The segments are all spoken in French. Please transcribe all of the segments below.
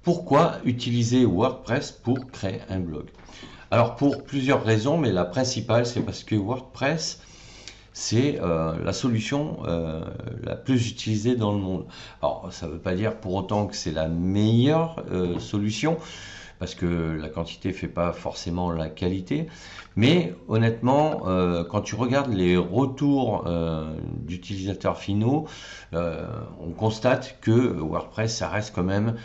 Pourquoi utiliser WordPress pour créer un blog? Alors pour plusieurs raisons, mais la principale c'est parce que WordPress c'est la solution la plus utilisée dans le monde. Alors ça ne veut pas dire pour autant que c'est la meilleure solution, parce que la quantité ne fait pas forcément la qualité. Mais honnêtement, quand tu regardes les retours d'utilisateurs finaux, on constate que WordPress, ça reste quand même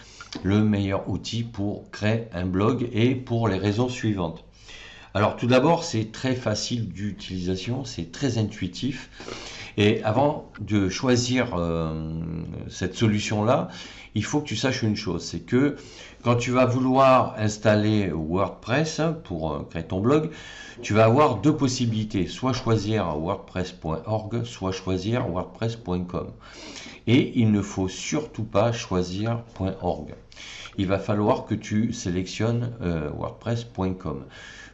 le meilleur outil pour créer un blog, et pour les raisons suivantes. Alors tout d'abord, c'est très facile d'utilisation, c'est très intuitif. Et avant de choisir cette solution-là, il faut que tu saches une chose, c'est que quand tu vas vouloir installer WordPress pour créer ton blog, tu vas avoir deux possibilités, soit choisir wordpress.org, soit choisir wordpress.com. Et il ne faut surtout pas choisir .org. Il va falloir que tu sélectionnes wordpress.com.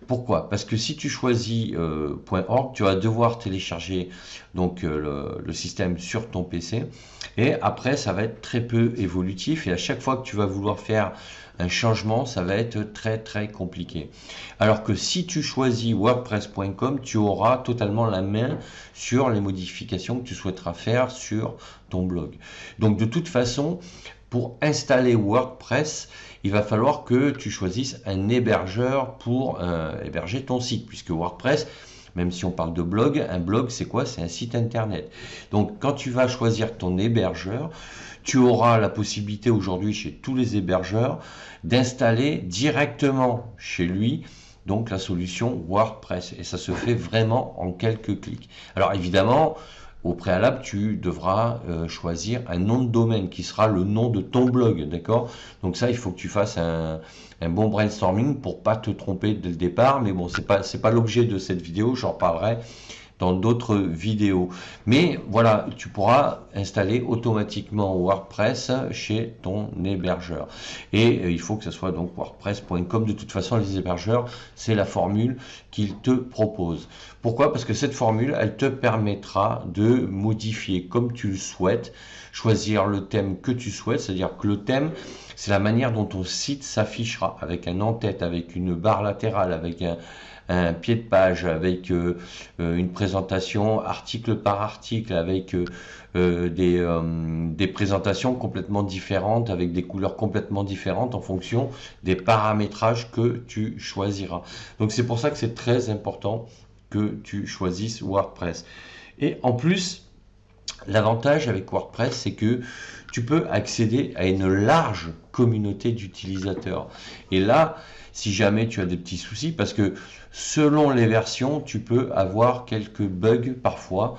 Pourquoi? Parce que si tu choisis .org, tu vas devoir télécharger donc le système sur ton PC, et après ça va être très peu évolutif, et à chaque fois que tu vas vouloir faire un changement, ça va être très compliqué. Alors que si tu choisis wordpress.com, tu auras totalement la main sur les modifications que tu souhaiteras faire sur ton blog. Donc de toute façon, pour installer WordPress, il va falloir que tu choisisses un hébergeur pour héberger ton site, puisque WordPress, même si on parle de blog, un blog c'est quoi? C'est un site internet. Donc quand tu vas choisir ton hébergeur, tu auras la possibilité aujourd'hui chez tous les hébergeurs d'installer directement chez lui donc la solution WordPress, et ça se fait vraiment en quelques clics. Alors évidemment, au préalable, tu devras choisir un nom de domaine qui sera le nom de ton blog, d'accord? Donc ça, il faut que tu fasses un bon brainstorming pour pas te tromper dès le départ. Mais bon, c'est pas l'objet de cette vidéo, j'en reparlerai dans d'autres vidéos. Mais voilà, tu pourras installer automatiquement WordPress chez ton hébergeur. Et il faut que ce soit donc wordpress.com. De toute façon, les hébergeurs, c'est la formule qu'ils te proposent. Pourquoi? Parce que cette formule, elle te permettra de modifier comme tu le souhaites, choisir le thème que tu souhaites, c'est-à-dire que le thème, c'est la manière dont ton site s'affichera, avec un en-tête, avec une barre latérale, avec un pied de page, avec une présentation article par article, avec des présentations complètement différentes, avec des couleurs complètement différentes en fonction des paramétrages que tu choisiras. Donc c'est pour ça que c'est très important que tu choisisses WordPress. Et en plus, l'avantage avec WordPress, c'est que tu peux accéder à une large communauté d'utilisateurs. Et là, si jamais tu as des petits soucis, parce que selon les versions, tu peux avoir quelques bugs parfois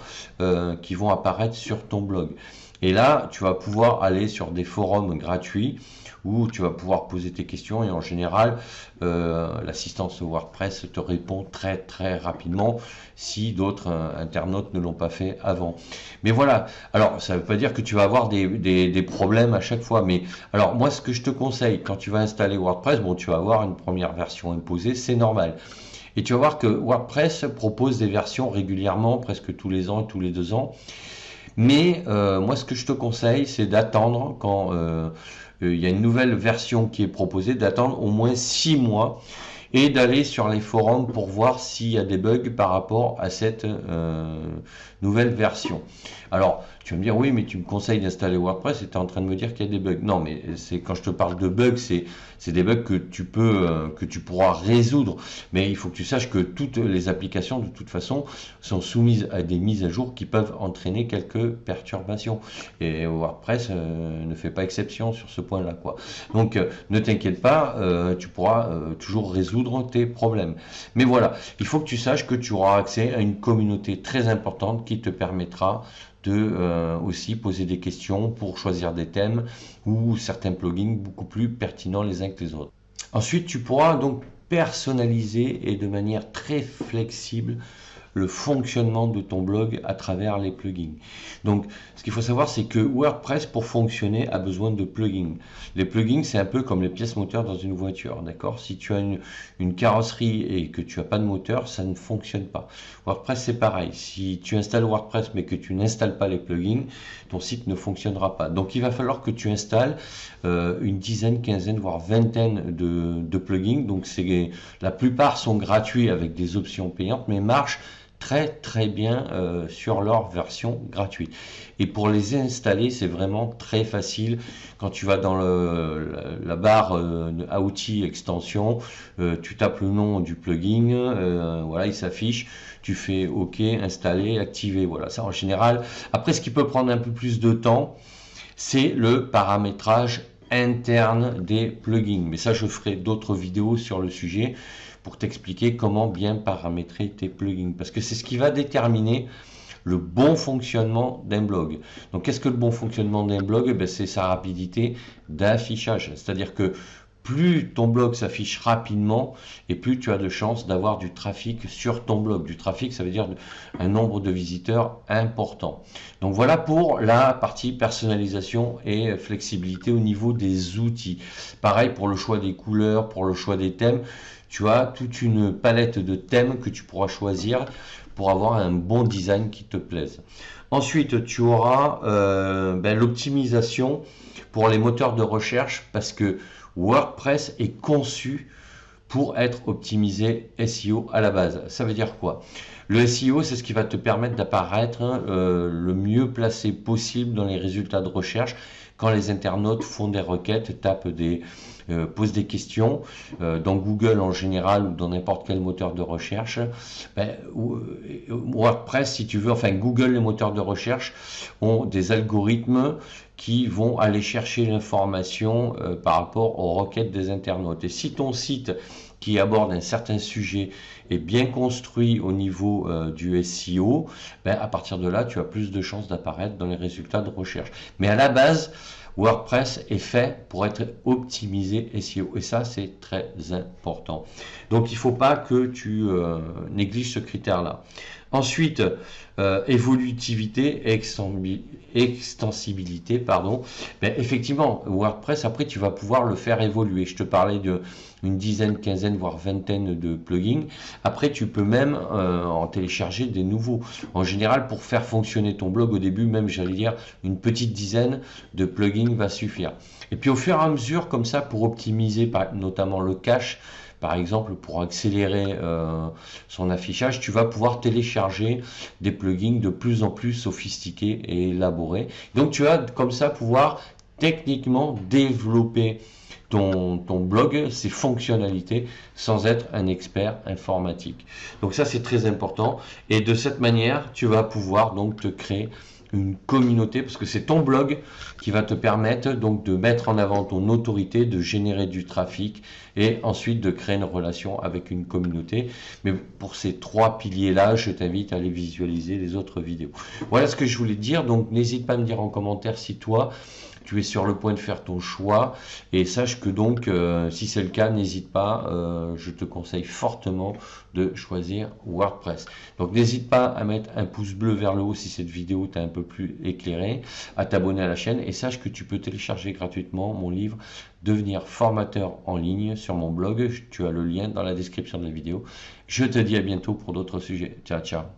qui vont apparaître sur ton blog. Et là, tu vas pouvoir aller sur des forums gratuits où tu vas pouvoir poser tes questions, et en général, l'assistance WordPress te répond très rapidement si d'autres internautes ne l'ont pas fait avant. Mais voilà, alors ça ne veut pas dire que tu vas avoir des problèmes à chaque fois, mais alors moi ce que je te conseille quand tu vas installer WordPress, bon tu vas avoir une première version imposée, c'est normal. Et tu vas voir que WordPress propose des versions régulièrement, presque tous les ans et tous les 2 ans. Mais moi, ce que je te conseille, c'est d'attendre quand il y a une nouvelle version qui est proposée, d'attendre au moins 6 mois et d'aller sur les forums pour voir s'il y a des bugs par rapport à cette nouvelle version. Alors, tu vas me dire, oui, mais tu me conseilles d'installer WordPress et tu es en train de me dire qu'il y a des bugs. Non, mais c'est quand je te parle de bugs, c'est des bugs que tu pourras résoudre. Mais il faut que tu saches que toutes les applications, de toute façon, sont soumises à des mises à jour qui peuvent entraîner quelques perturbations. Et WordPress ne fait pas exception sur ce point-là, quoi. Donc, ne t'inquiète pas, tu pourras toujours résoudre tes problèmes. Mais voilà, il faut que tu saches que tu auras accès à une communauté très importante qui te permettra de aussi poser des questions pour choisir des thèmes ou certains plugins beaucoup plus pertinents les uns que les autres. Ensuite, tu pourras donc personnaliser et de manière très flexible le fonctionnement de ton blog à travers les plugins. Donc, ce qu'il faut savoir, c'est que WordPress, pour fonctionner, a besoin de plugins. Les plugins, c'est un peu comme les pièces moteurs dans une voiture, d'accord? Si tu as une carrosserie et que tu n'as pas de moteur, ça ne fonctionne pas. WordPress, c'est pareil. Si tu installes WordPress, mais que tu n'installes pas les plugins, ton site ne fonctionnera pas. Donc, il va falloir que tu installes une dizaine, quinzaine, voire vingtaine de plugins. Donc, la plupart sont gratuits avec des options payantes, mais marchent très bien sur leur version gratuite. Et pour les installer, c'est vraiment très facile. Quand tu vas dans la barre à outils extension, tu tapes le nom du plugin, voilà, il s'affiche, tu fais OK, installer, activer, voilà, ça en général. Après, ce qui peut prendre un peu plus de temps, c'est le paramétrage interne des plugins. Mais ça, je ferai d'autres vidéos sur le sujet pour t'expliquer comment bien paramétrer tes plugins. Parce que c'est ce qui va déterminer le bon fonctionnement d'un blog. Donc, qu'est-ce que le bon fonctionnement d'un blog? Ben, c'est sa rapidité d'affichage. C'est-à-dire que plus ton blog s'affiche rapidement et plus tu as de chances d'avoir du trafic sur ton blog. Du trafic, ça veut dire un nombre de visiteurs important. Donc voilà pour la partie personnalisation et flexibilité au niveau des outils. Pareil pour le choix des couleurs, pour le choix des thèmes. Tu as toute une palette de thèmes que tu pourras choisir pour avoir un bon design qui te plaise. Ensuite, tu auras l'optimisation pour les moteurs de recherche parce que WordPress est conçu pour être optimisé SEO à la base. Ça veut dire quoi? Le SEO, c'est ce qui va te permettre d'apparaître le mieux placé possible dans les résultats de recherche quand les internautes font des requêtes, posent des questions dans Google en général ou dans n'importe quel moteur de recherche. WordPress, si tu veux, enfin Google, les moteurs de recherche ont des algorithmes qui vont aller chercher l'information par rapport aux requêtes des internautes. Et si ton site qui aborde un certain sujet est bien construit au niveau du SEO, à partir de là, tu as plus de chances d'apparaître dans les résultats de recherche. Mais à la base, WordPress est fait pour être optimisé SEO et ça c'est très important. Donc il ne faut pas que tu négliges ce critère-là. Ensuite, évolutivité et extensibilité, pardon. Effectivement, WordPress, après, tu vas pouvoir le faire évoluer. Je te parlais d'une dizaine, quinzaine, voire vingtaine de plugins. Après, tu peux même en télécharger des nouveaux. En général, pour faire fonctionner ton blog, au début, même, j'allais dire, une petite dizaine de plugins va suffire. Et puis, au fur et à mesure, comme ça, pour optimiser notamment le cache, par exemple, pour accélérer son affichage, tu vas pouvoir télécharger des plugins de plus en plus sophistiqués et élaborés. Donc, tu vas comme ça pouvoir techniquement développer ton blog, ses fonctionnalités, sans être un expert informatique. Donc ça, c'est très important. Et de cette manière, tu vas pouvoir donc te créer une communauté, parce que c'est ton blog qui va te permettre donc de mettre en avant ton autorité, de générer du trafic et ensuite de créer une relation avec une communauté. Mais pour ces trois piliers-là, je t'invite à aller visualiser les autres vidéos. Voilà ce que je voulais te dire. Donc n'hésite pas à me dire en commentaire si toi tu es sur le point de faire ton choix et sache que donc si c'est le cas, n'hésite pas, je te conseille fortement de choisir WordPress. Donc n'hésite pas à mettre un pouce bleu vers le haut si cette vidéo t'a un peu plus éclairé, à t'abonner à la chaîne et sache que tu peux télécharger gratuitement mon livre Devenir formateur en ligne sur mon blog. Tu as le lien dans la description de la vidéo. Je te dis à bientôt pour d'autres sujets. Ciao, ciao.